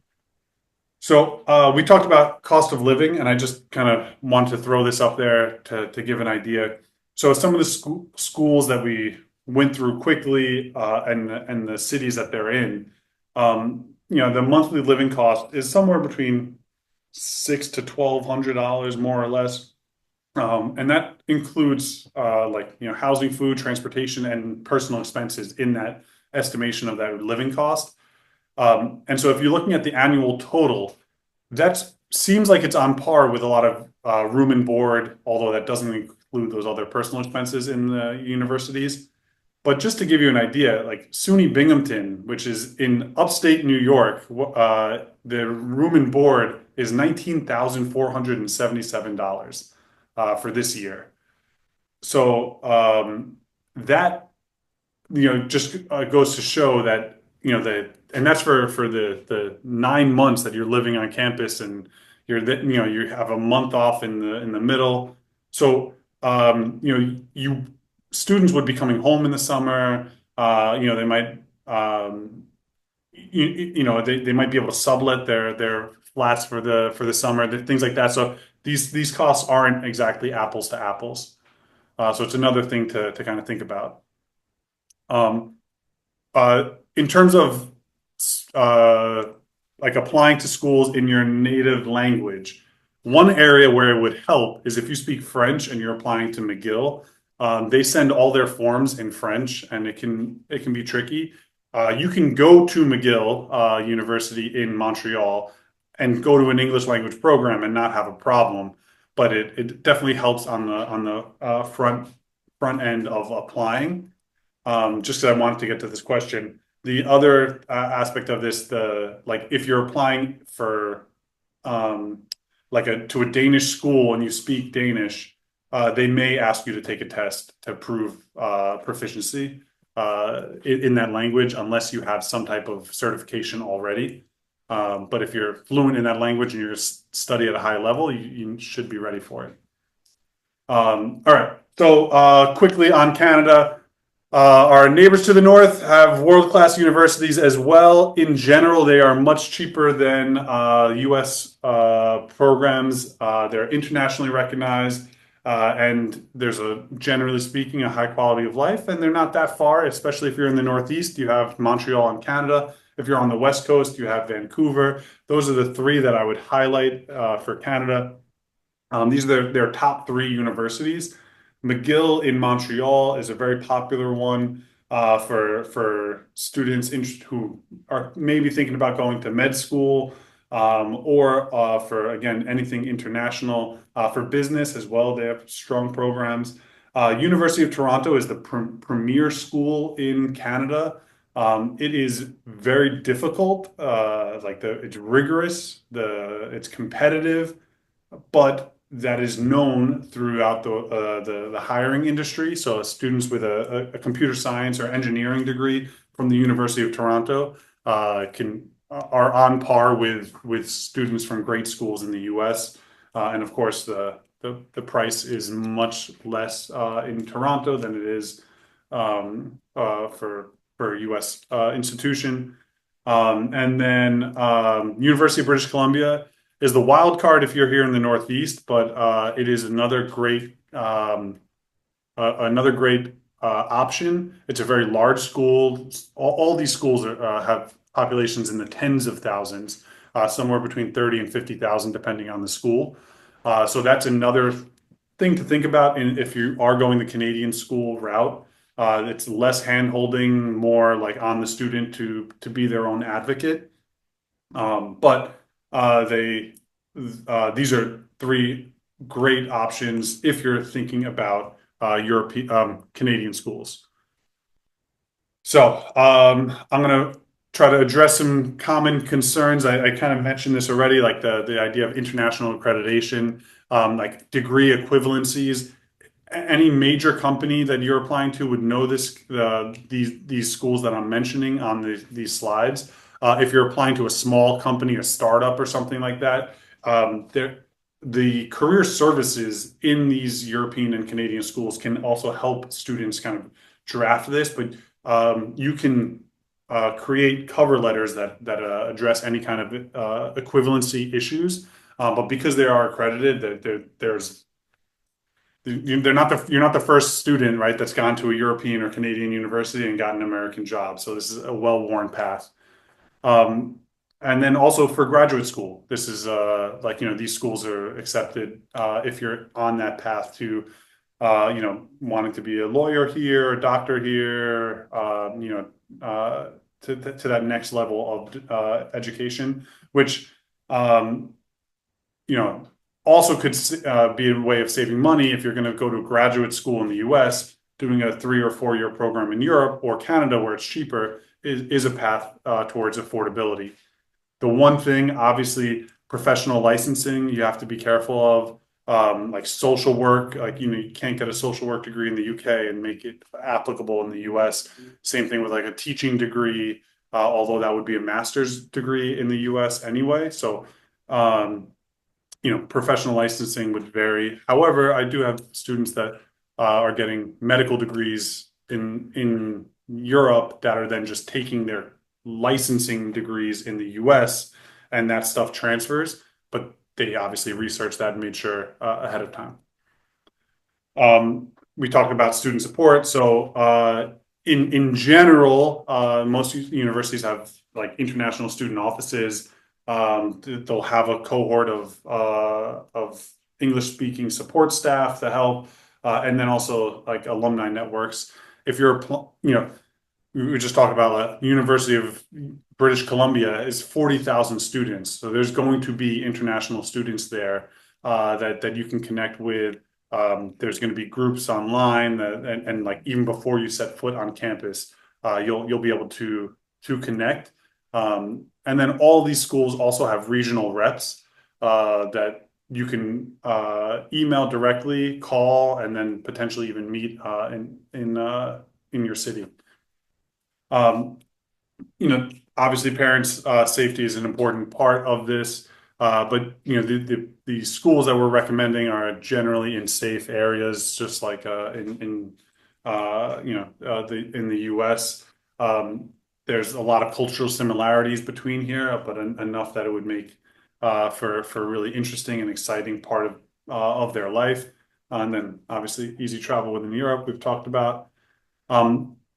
S1: so we talked about cost of living, and I just kind of want to throw this up there to give an idea. So some of the schools that we went through quickly, and the cities that they're in, the monthly living cost is somewhere between $600 to $1,200 more or less, and that includes housing, food, transportation, and personal expenses in that estimation of that living cost. And so if you're looking at the annual total, that seems like it's on par with a lot of room and board, although that doesn't include those other personal expenses in the universities. But just to give you an idea, like SUNY Binghamton, which is in upstate New York, the room and board is $19,477 for this year. So that just goes to show that and that's for the 9 months that you're living on campus, and you have a month off in the middle. So you students would be coming home in the summer. They might they might be able to sublet their flats for the summer, things like that. So these costs aren't exactly apples to apples. So it's another thing to kind of think about. Um, in terms of uh, like applying to schools in your native language, one area where it would help is if you speak French and you're applying to McGill. They send all their forms in French, and it can be tricky. You can go to McGill University in Montreal and go to an English language program and not have a problem, but it definitely helps on the front end of applying. Just because I wanted to get to this question, the other aspect of this, the like if you're applying for um, like a to a Danish school and you speak Danish, they may ask you to take a test to prove proficiency in that language, unless you have some type of certification already. But if you're fluent in that language and you're study at a high level, you should be ready for it. All right. So quickly on Canada, our neighbors to the north have world-class universities as well. In general, they are much cheaper than U.S. Programs. They're internationally recognized, and there's generally speaking, a high quality of life. And they're not that far, especially if you're in the Northeast. You have Montreal and Canada. If you're on the West Coast, you have Vancouver. Those are the three that I would highlight for Canada. These are their top three universities. McGill in Montreal is a very popular one for students who are maybe thinking about going to med school, or for, again, anything international. For business as well, they have strong programs. University of Toronto is the premier school in Canada. It is very difficult. It's rigorous. It's competitive, but that is known throughout the hiring industry. So students with a computer science or engineering degree from the University of Toronto can are on par with students from great schools in the U.S. And of course, the price is much less in Toronto than it is for a U.S. Institution. And then University of British Columbia is the wild card if you're here in the Northeast, but it is another great option. It's a very large school. All these schools have populations in the tens of thousands, somewhere between 30 and 50,000, depending on the school. So that's another thing to think about if you are going the Canadian school route. It's less hand-holding, more like on the student to be their own advocate. But these are three great options if you're thinking about European Canadian schools. So I'm going to try to address some common concerns. I kind of mentioned this already, like the idea of international accreditation, like degree equivalencies. Any major company that you're applying to would know these schools that I'm mentioning on these slides. If you're applying to a small company, a startup or something like that, the career services in these European and Canadian schools can also help students kind of draft this, but you can create cover letters that address any kind of equivalency issues. But because they are accredited, you're not the first student, right, that's gone to a European or Canadian university and got an American job. So this is a well-worn path. Um, and then also for graduate school, this is these schools are accepted if you're on that path to wanting to be a lawyer here, a doctor here, to that next level of education, which um, you know also could be a way of saving money if you're going to go to graduate school in the US. Doing a 3 or 4 year program in Europe or Canada, where it's cheaper, is a path towards affordability. The one thing, obviously, professional licensing, you have to be careful of. Like social work, you can't get a social work degree in the UK and make it applicable in the US. Same thing with like a teaching degree, although that would be a master's degree in the US anyway. So, professional licensing would vary. However, I do have students that are getting medical degrees in Europe that are then just taking their licensing degrees in the US, and that stuff transfers, but they obviously researched that and made sure ahead of time. We talked about student support. So in general, most universities have like international student offices. They'll have a cohort of English speaking support staff to help, and then also like alumni networks. If you're, we just talked about University of British Columbia is 40,000 students. So there's going to be international students there that you can connect with. There's going to be groups online and like even before you set foot on campus, you'll be able to connect. And then all these schools also have regional reps that you can email directly, call, and then potentially even meet in your city. Um, Obviously parents' safety is an important part of this. But the schools that we're recommending are generally in safe areas, just like the in the U.S. Um, there's a lot of cultural similarities between here, but enough that it would make for a really interesting and exciting part of their life. And then obviously easy travel within Europe, we've talked about.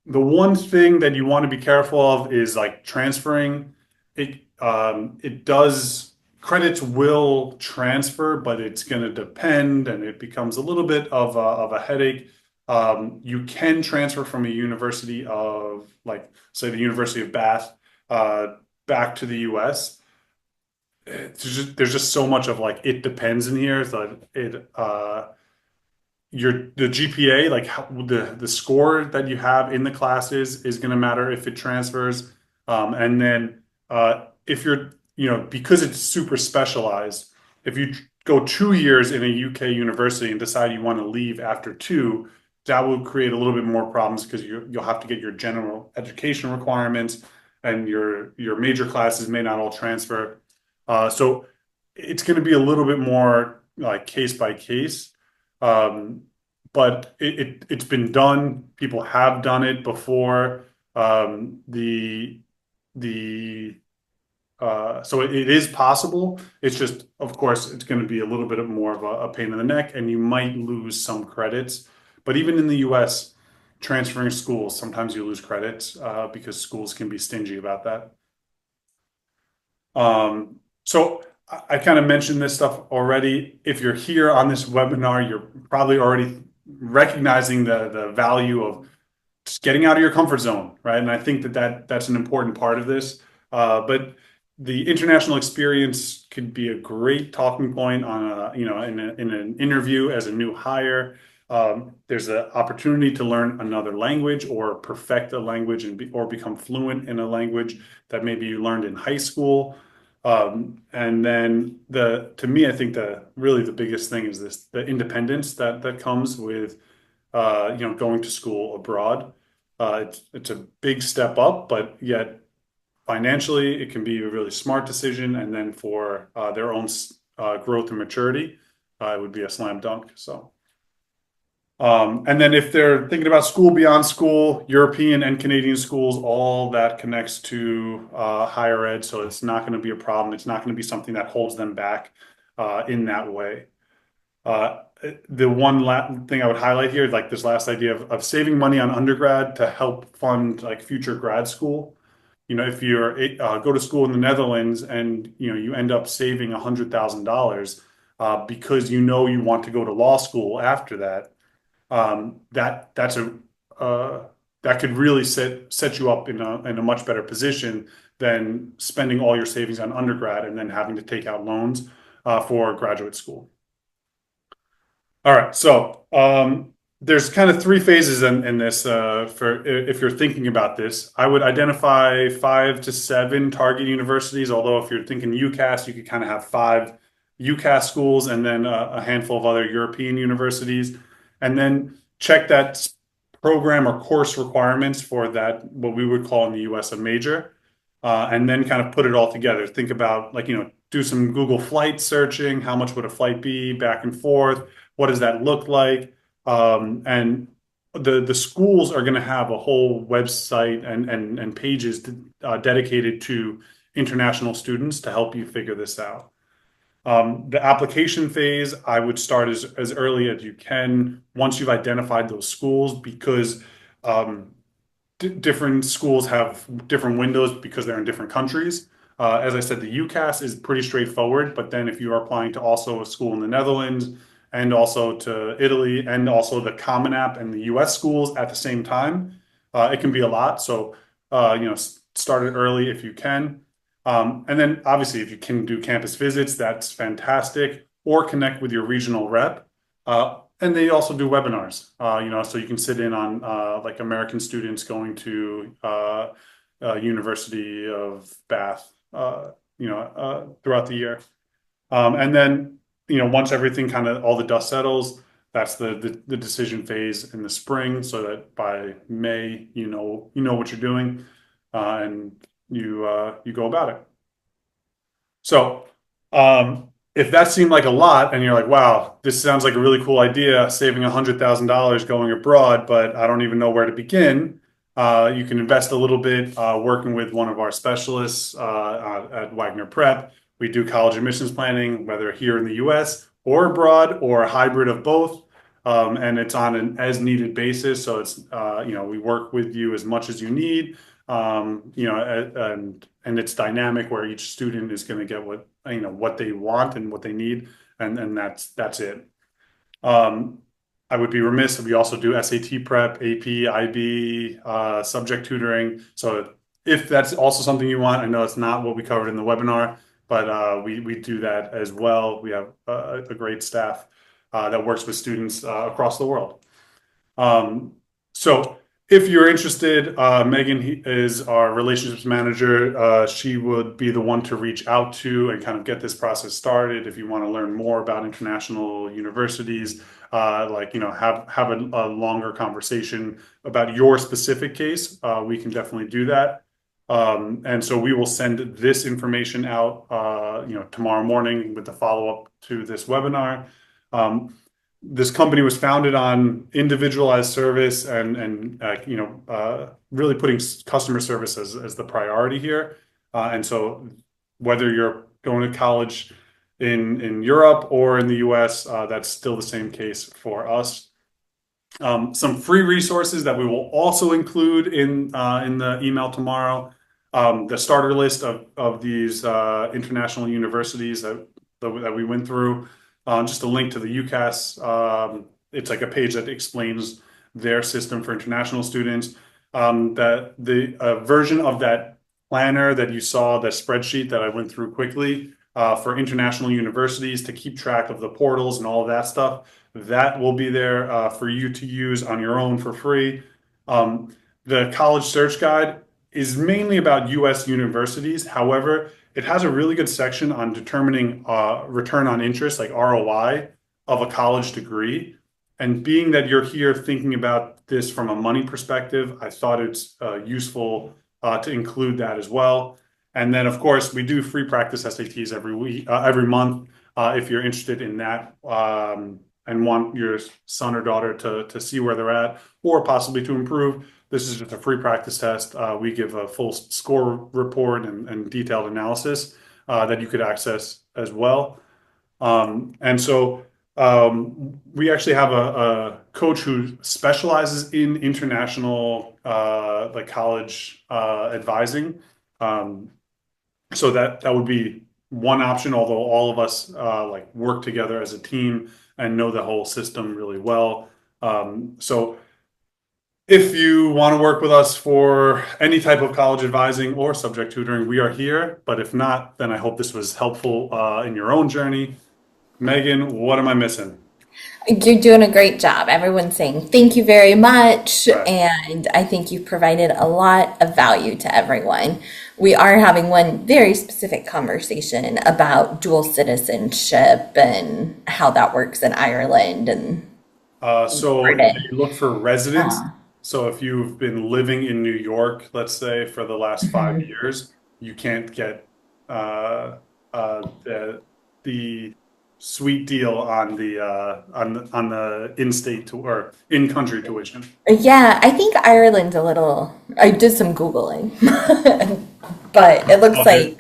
S1: The one thing that you want to be careful of is like transferring. It does credits will transfer, but it's going to depend, and it becomes a little bit of a headache. You can transfer from a university of like say the University of Bath back to the U.S. There's just so much of like it depends in here that the GPA, like how, the score that you have in the classes is going to matter if it transfers. And then if you're, because it's super specialized, if you go 2 years in a UK university and decide you want to leave after two, that will create a little bit more problems because you'll have to get your general education requirements and your major classes may not all transfer. So it's going to be a little bit more like case by case. Um, but it's been done. People have done it before. The so it is possible. It's just, of course, it's going to be a little bit more of a pain in the neck, and you might lose some credits. But even in the U.S., transferring schools, sometimes you lose credits because schools can be stingy about that. So I kind of mentioned this stuff already. If you're here on this webinar, you're probably already recognizing the value of just getting out of your comfort zone, right? And I think that's an important part of this. But the international experience could be a great talking point on in an interview as a new hire. There's an opportunity to learn another language or perfect a language or become fluent in a language that maybe you learned in high school. And then to me, I think the biggest thing is the independence that comes with going to school abroad. It's a big step up, but yet financially, it can be a really smart decision. And then for their own growth and maturity, it would be a slam dunk. So. And then if they're thinking about school beyond school, European and Canadian schools, all that connects to higher ed. So it's not going to be a problem. It's not going to be something that holds them back in that way. Uh, the one thing I would highlight here, like this last idea of saving money on undergrad to help fund like future grad school. If you're go to school in the Netherlands and you end up saving $100,000 because you want to go to law school after that, that's a uh, that could really set you up in a much better position than spending all your savings on undergrad and then having to take out loans for graduate school. All right, so there's kind of three phases in this. For if you're thinking about this, I would identify 5 to 7 target universities. Although if you're thinking UCAS, you could kind of have 5 UCAS schools and then a handful of other European universities, and then check that program or course requirements for that what we would call in the U.S. a major, and then kind of put it all together. Think about like do some Google flight searching. How much would a flight be back and forth? What does that look like? And the schools are going to have a whole website and pages dedicated to international students to help you figure this out. The application phase, I would start as early as you can once you've identified those schools because um, different schools have different windows because they're in different countries. As I said, the UCAS is pretty straightforward, but then if you are applying to also a school in the Netherlands and also to Italy and also the Common App and the US schools at the same time, It can be a lot. So, start it early if you can. And then obviously, if you can do campus visits, that's fantastic, or connect with your regional rep. And they also do webinars, so you can sit in on like American students going to University of Bath, throughout the year. And then, once everything kind of all the dust settles, that's the decision phase in the spring, so that by May, you know what you're doing, and you go about it. So, if that seemed like a lot, and you're like, "Wow, this sounds like a really cool idea, saving $100,000 going abroad," but I don't even know where to begin. You can invest a little bit working with one of our specialists at Wagner Prep. We do college admissions planning, whether here in the U.S. or abroad, or a hybrid of both. And it's on an as needed basis. So we work with you as much as you need. And it's dynamic where each student is going to get what they want and what they need, and that's it. Um, I would be remiss if we also do SAT prep, AP, IB, subject tutoring. So if that's also something you want, I know it's not what we covered in the webinar, but we do that as well. We have a great staff that works with students across the world. So if you're interested, Megan is our relationships manager. She would be the one to reach out to and kind of get this process started. If you want to learn more about international universities, have a longer conversation about your specific case, we can definitely do that. And so we will send this information out, tomorrow morning with the follow-up to this webinar. This company was founded on individualized service and really putting customer service as the priority here. And so whether you're going to college in Europe or in the US, that's still the same case for us. Some free resources that we will also include in the email tomorrow. The starter list of these international universities that we went through. Just a link to the UCAS. It's like a page that explains their system for international students. That the version of that planner that you saw, that spreadsheet that I went through quickly for international universities to keep track of the portals and all of that stuff, that will be there for you to use on your own for free. The college search guide is mainly about US universities. However, it has a really good section on determining return on interest, like ROI, of a college degree. And being that you're here thinking about this from a money perspective, I thought it's useful to include that as well. And then, of course, we do free practice SATs every month. If you're interested in that and want your son or daughter to see where they're at or possibly to improve, this is just a free practice test. We give a full score report and detailed analysis that you could access as well. And so we actually have a coach who specializes in international like college advising. So that would be one option, although all of us like work together as a team and know the whole system really well. So if you want to work with us for any type of college advising or subject tutoring, we are here. But if not, then I hope this was helpful in your own journey. Megan, what am I missing?
S2: You're doing a great job. Everyone's saying thank you very much.
S1: Right.
S2: And I think you've provided a lot of value to everyone. We are having one very specific conversation about dual citizenship and how that works in Ireland and
S1: So they
S2: Jordan.
S1: look for residents.
S2: Uh,
S1: So if you've been living in New York, let's say for the last 5 years, you can't get the sweet deal on the in-state to or in-country tuition.
S2: yeah, I think Ireland's a little. I did some Googling, but it looks
S1: Okay.
S2: like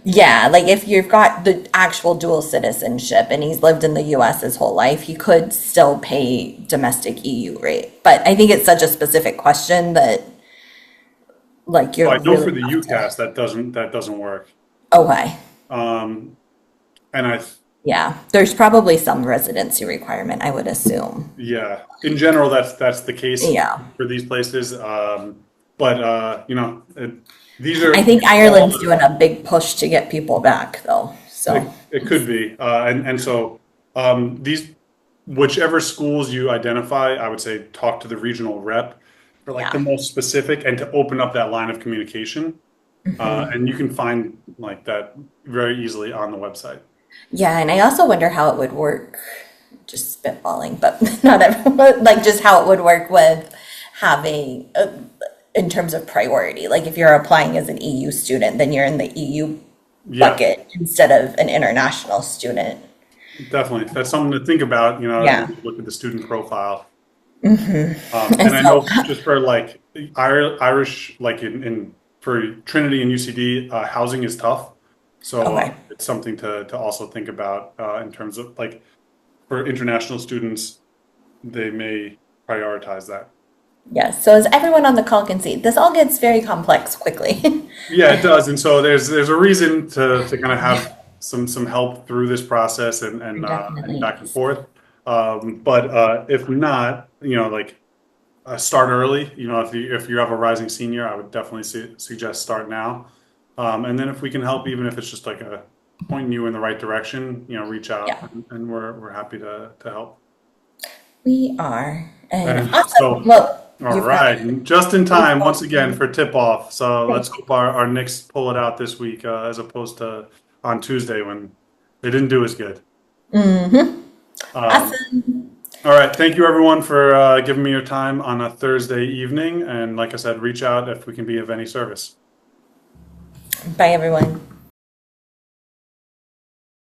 S2: yeah, like if you've got the actual dual citizenship and he's lived in the US his whole life, he could still pay domestic EU rate. But I think it's such a specific question that like
S1: So
S2: you're
S1: I know
S2: really
S1: for the
S2: have to.
S1: UCAS that doesn't work.
S2: Okay.
S1: Um, and I
S2: Yeah, there's probably some residency requirement, I would assume.
S1: Yeah, in general, that's the case
S2: Yeah.
S1: for these places. But these
S2: I
S1: are
S2: think
S1: all
S2: Ireland's doing a big push to get people back though. So,
S1: it could be, and so these whichever schools you identify, I would say talk to the regional rep for like the
S2: yeah.
S1: most specific and to open up that line of communication. And you can find like that very easily on the website.
S2: Yeah, and I also wonder how it would work, just spitballing, but not everyone, like just how it would work with having, in terms of priority. Like if you're applying as an EU student, then you're in the EU
S1: Yeah,
S2: bucket instead of an international student.
S1: definitely. That's something to think about, when
S2: Yeah.
S1: you look at the student profile.
S2: And
S1: And I
S2: so,
S1: know just for like Irish, like in for Trinity and UCD, housing is tough. So
S2: okay.
S1: it's something to also think about in terms of like for international students, they may prioritize that.
S2: Yes. So as everyone on the call can see, this all gets very complex quickly.
S1: Yeah, it does. And so there's a reason to kind of have some help through this process and
S2: Definitely
S1: back and
S2: is.
S1: forth. But if not, like start early. If you have a rising senior, I would definitely suggest start now. And then if we can help, even if it's just like a pointing you in the right direction, reach out
S2: Yeah,
S1: and we're happy to help.
S2: we are. And
S1: And
S2: awesome.
S1: so,
S2: Well,
S1: all
S2: you've got
S1: right, just in time once again
S2: beautiful.
S1: for tip off. So let's
S2: Thank
S1: hope our Knicks pull it out this week as opposed to on Tuesday when they didn't do as good. Um,
S2: Awesome.
S1: all right, thank you everyone for giving me your time on a Thursday evening. And like I said, reach out if we can be of any service.
S2: Bye, everyone.